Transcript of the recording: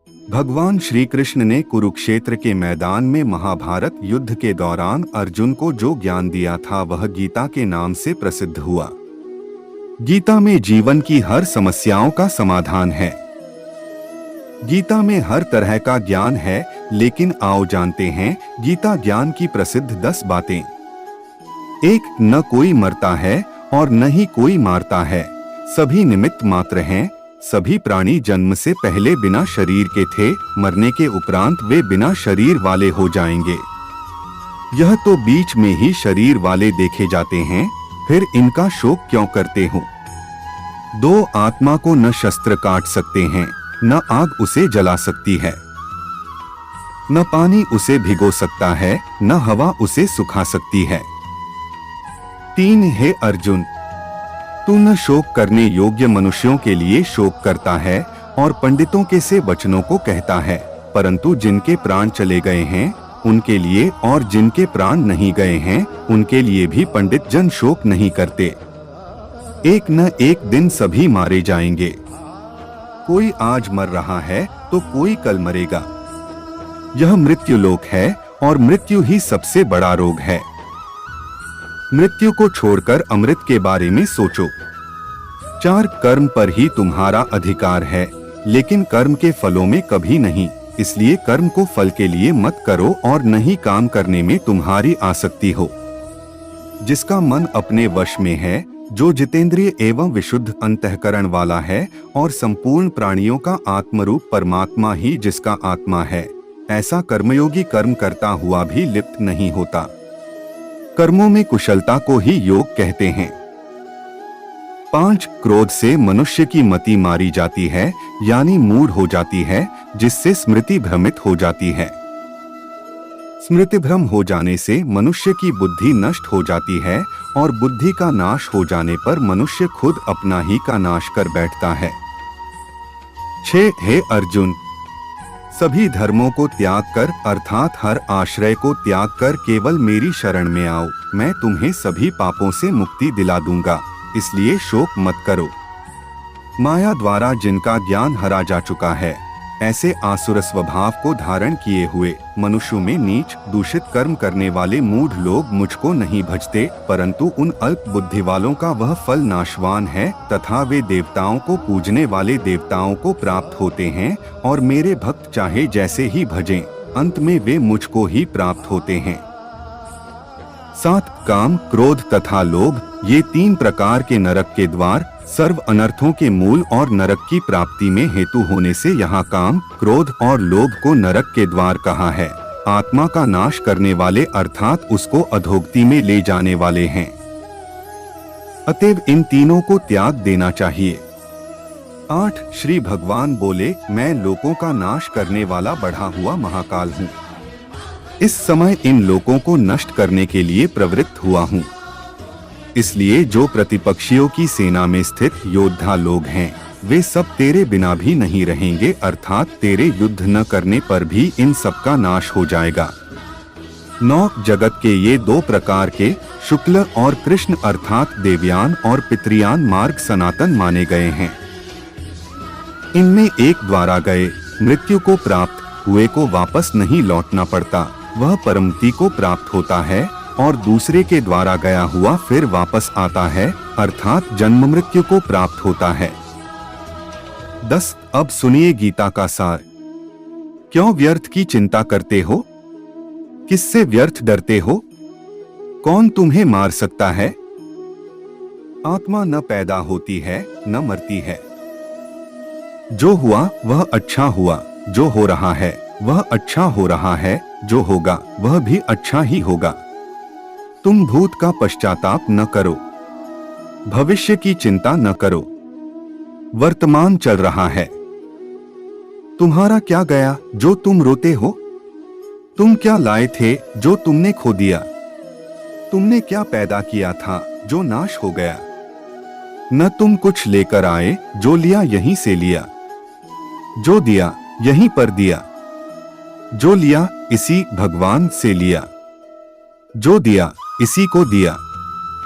भगवान श्री कृष्ण ने कुरुक्षेत्र के मैदान में महाभारत युद्ध के दौरान अर्जुन को जो ज्ञान दिया था वह गीता के नाम से प्रसिद्ध हुआ। गीता में जीवन की हर समस्याओं का समाधान है। गीता में हर तरह का ज्ञान है, लेकिन आओ जानते हैं गीता ज्ञान की प्रसिद्ध 10 बातें। 1. न कोई मरता है और न ही कोई मारता है, सभी निमित्त मात्र हैं। सभी प्राणी जन्म से पहले बिना शरीर के थे, मरने के उपरांत वे बिना शरीर वाले हो जाएंगे। यह तो बीच में ही शरीर वाले देखे जाते हैं, फिर इनका शोक क्यों करते हो। 2. आत्मा को न शस्त्र काट सकते हैं, न आग उसे जला सकती है, न पानी उसे भिगो सकता है, न हवा उसे सुखा सकती है। 3. हे अर्जुन, तू न शोक करने योग्य मनुष्यों के लिए शोक करता है और पंडितों के से वचनों को कहता है, परंतु जिनके प्राण चले गए हैं उनके लिए और जिनके प्राण नहीं गए हैं उनके लिए भी पंडित जन शोक नहीं करते। एक न एक दिन सभी मारे जाएंगे। कोई आज मर रहा है तो कोई कल मरेगा। यह मृत्यु लोक है और मृत्यु ही सबसे बड़ा रोग है। मृत्यु को छोड़कर अमृत के बारे में सोचो। 4. कर्म पर ही तुम्हारा अधिकार है, लेकिन कर्म के फलों में कभी नहीं, इसलिए कर्म को फल के लिए मत करो और न ही काम करने में तुम्हारी आसक्ति हो। जिसका मन अपने वश में है, जो जितेंद्रिय एवं विशुद्ध अंतःकरण वाला है और संपूर्ण प्राणियों का आत्मरूप परमात्मा ही जिसका आत्मा है, ऐसा कर्मयोगी कर्म करता हुआ भी लिप्त नहीं होता। कर्मों में कुशलता को ही योग कहते हैं। 5. क्रोध से मनुष्य की मति मारी जाती है, यानी मूढ़ हो जाती है, जिससे स्मृति भ्रमित हो जाती है। स्मृति भ्रम हो जाने से मनुष्य की बुद्धि नष्ट हो जाती है और बुद्धि का नाश हो जाने पर मनुष्य खुद अपना ही का नाश कर बैठता है। 6. हे अर्जुन, सभी धर्मों को त्याग कर अर्थात हर आश्रय को त्याग कर केवल मेरी शरण में आओ, मैं तुम्हें सभी पापों से मुक्ति दिला दूंगा, इसलिए शोक मत करो। माया द्वारा जिनका ज्ञान हरा जा चुका है, ऐसे आसुर स्वभाव को धारण किए हुए मनुष्यों में नीच दूषित कर्म करने वाले मूढ़ लोग मुझको नहीं भजते, परंतु उन अल्प बुद्धि वालों का वह फल नाशवान है तथा वे देवताओं को पूजने वाले देवताओं को प्राप्त होते हैं और मेरे भक्त चाहे जैसे ही भजें, अंत में वे मुझको ही प्राप्त होते हैं। 7. काम, क्रोध तथा लोभ, ये 3 प्रकार के नरक के द्वार सर्व अनर्थों के मूल और नरक की प्राप्ति में हेतु होने से यहाँ काम, क्रोध और लोभ को नरक के द्वार कहा है। आत्मा का नाश करने वाले अर्थात उसको अधोगति में ले जाने वाले हैं। अतएव इन तीनों को त्याग देना चाहिए। 8. श्री भगवान बोले, मैं लोकों का नाश करने वाला बढ़ा हुआ महाकाल हूँ। इस समय इन लोकों को नष्ट करने के लिए प्रवृत्त हुआ हूँ। इसलिए जो प्रतिपक्षियों की सेना में स्थित योद्धा लोग हैं, वे सब तेरे बिना भी नहीं रहेंगे, अर्थात तेरे युद्ध न करने पर भी इन सब का नाश हो जाएगा। 9. जगत के ये 2 प्रकार के शुक्ल और कृष्ण अर्थात देवयान और पितृयान मार्ग सनातन माने गए हैं। इनमें एक द्वारा गए मृत्यु को प्राप्त हुए को वापस नहीं लौटना पड़ता, वह परमति को प्राप्त होता है, और दूसरे के द्वारा गया हुआ फिर वापस आता है, अर्थात जन्म मृत्यु को प्राप्त होता है। 10. अब सुनिए गीता का सार। क्यों व्यर्थ की चिंता करते हो? किससे व्यर्थ डरते हो? कौन तुम्हें मार सकता है? आत्मा न पैदा होती है न मरती है। जो हुआ वह अच्छा हुआ, जो हो रहा है वह अच्छा हो रहा है, जो होगा वह भी अच्छा ही होगा। तुम भूत का पश्चाताप न करो, भविष्य की चिंता न करो। वर्तमान चल रहा है। तुम्हारा क्या गया जो तुम रोते हो? तुम क्या लाए थे जो तुमने खो दिया? तुमने क्या पैदा किया था जो नाश हो गया? न तुम कुछ लेकर आए, जो लिया यहीं से लिया, जो दिया यहीं पर दिया, जो लिया इसी भगवान से लिया, जो दिया इसी को दिया।